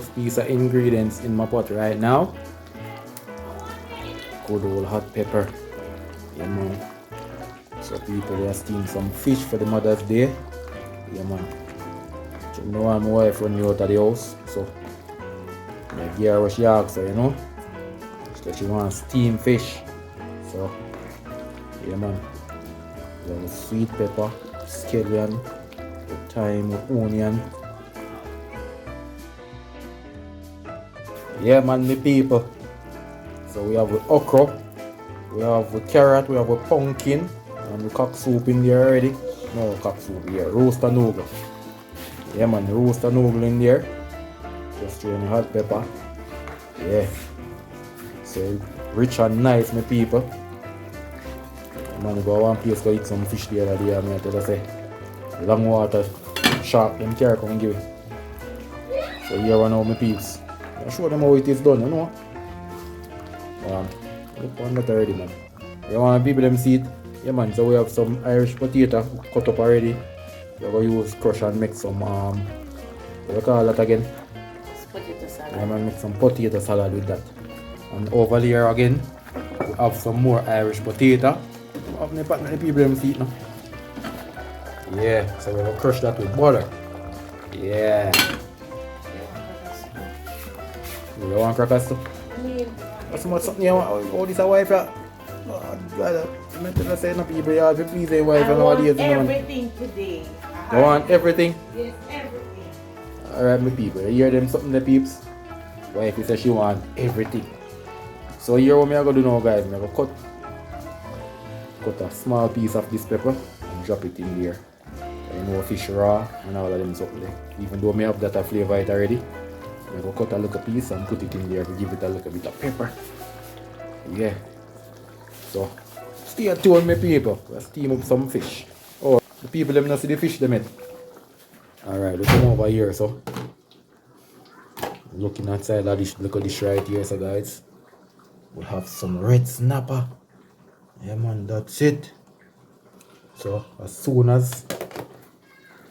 next piece of ingredients in my pot right now. Good old hot pepper. Yeah, man. So people, they are steam some fish for the Mother's Day. Yeah, man. You know, my wife run me out of the house, so I give her what she asks for, you know. So she wants steamed fish. So, yeah, man. We have sweet pepper, scallion, thyme, onion. Yeah, man, me people. So we have with okra, we have with carrot, we have with pumpkin, and the cock soup in there already. No cock soup here, roast and noodle. Yeah, man, roast and noodle in there. Just throw in the hot pepper. Yeah. So rich and nice, my people. Man, go one place go eat some fish the other day, and I tell you say, long water, shark, them carry come and give it. So here one of my peeps. I show them how it is done, you know. Look on that already, man. You want people them see it? Yeah, man. So we have some Irish potato cut up already. We're going to use crush and make some what do you call that again? Potato salad. Yeah, man, make some potato salad with that. And over here again, we have some more Irish potato. The people them see it now. Yeah, so we're going to crush that with butter. Yeah. You want crackers too? What's much something you want? Oh, this a wife. Oh, God. I'm not saying no people, you have to please a wife and all these. Everything today. You want everything? Yes, everything. Alright, my people. You hear them something, the peeps? Wife says she want everything. So here what I'm going to do now, guys. I'm going to cut a small piece of this pepper and drop it in there. You know, fish raw and all of them something there. Even though I have that flavor it already. I'm going to cut a little piece and put it in there to give it a little bit of pepper. Yeah. So, stay tuned, my people. Let's steam up some fish. Oh, the people them not see the fish them yet. Alright, we come over here, so. Looking outside of this little dish right here, so guys. We have some red snapper. Yeah, man, that's it. So, as soon as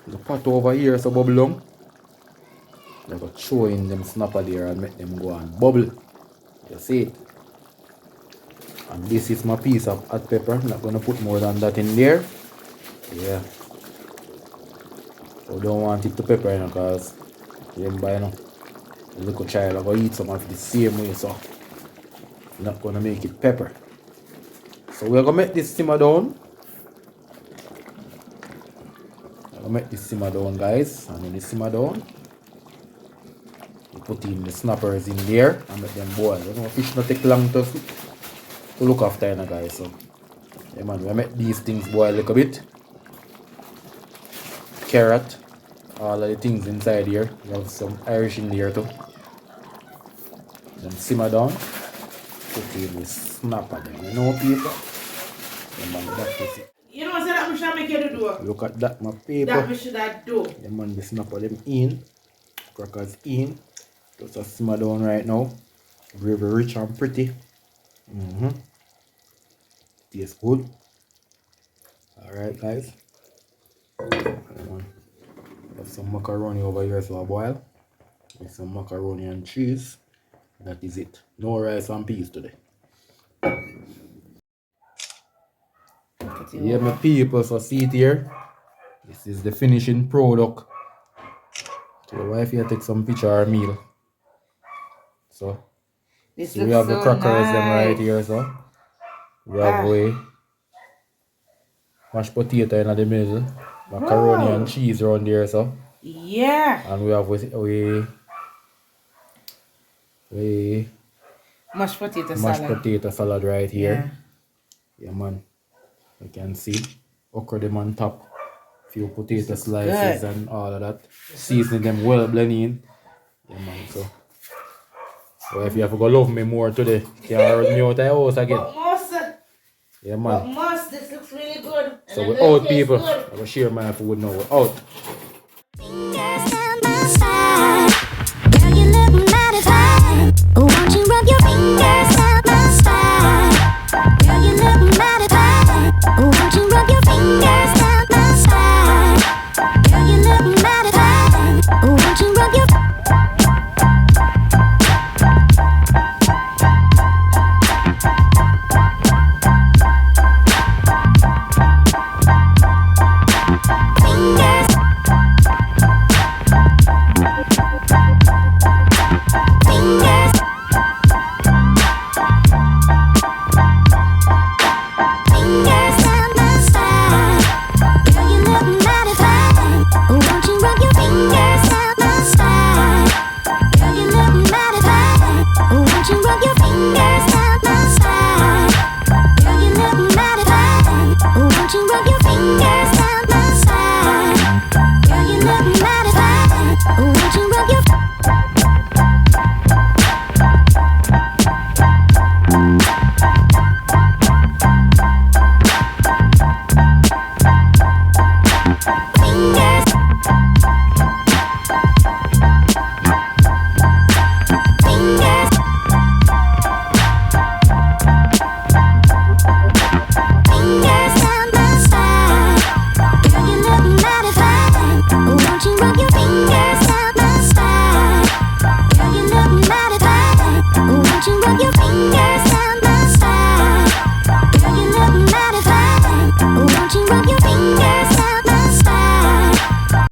the pot over here, so bubble down. I got throw in them snapper there and make them go and bubble. You see it? And this is my piece of hot pepper. I'm not going to put more than that in there. Yeah. So don't want it to pepper, you know, because remember, you know, the little child are going to eat some of the same way, so I'm not going to make it pepper. So we're going to make this simmer down. I'm going to make this simmer down, guys. And when it simmer down, put in the snappers in there and make them boil. You know, fish not take long to look after, you know, guys. So, yeah, man, we make these things boil a little bit. Carrot, all of the things inside here. We have some Irish in there too. Then simmer down. Put in the snapper then. You know, people. Yeah, man, that is it. You know, so that we should make you do. Look at that, my people. That we should do. Yeah, man, the snapper them in. Crackers in. Just a simmer down right now. Very, very rich and pretty. Tastes good. Alright, guys. Have some macaroni over here so I boil. With some macaroni and cheese. That is it. No rice and peas today. Yeah, my people, so see it here. This is the finishing product. So the wife here take some picture of our meal. So we have the crackers them right here, so we have mashed potato in the middle, macaroni and cheese around there, so yeah, and we have mashed potato salad right here. Yeah, man, you can see okra them on top, few potato slices and all of that, seasoning them well blending. Yeah, man, so if you have to go love me more today, you can run me out of the house again. Yeah, man. This looks really good. So we're out, people. I will share my food now. We're out.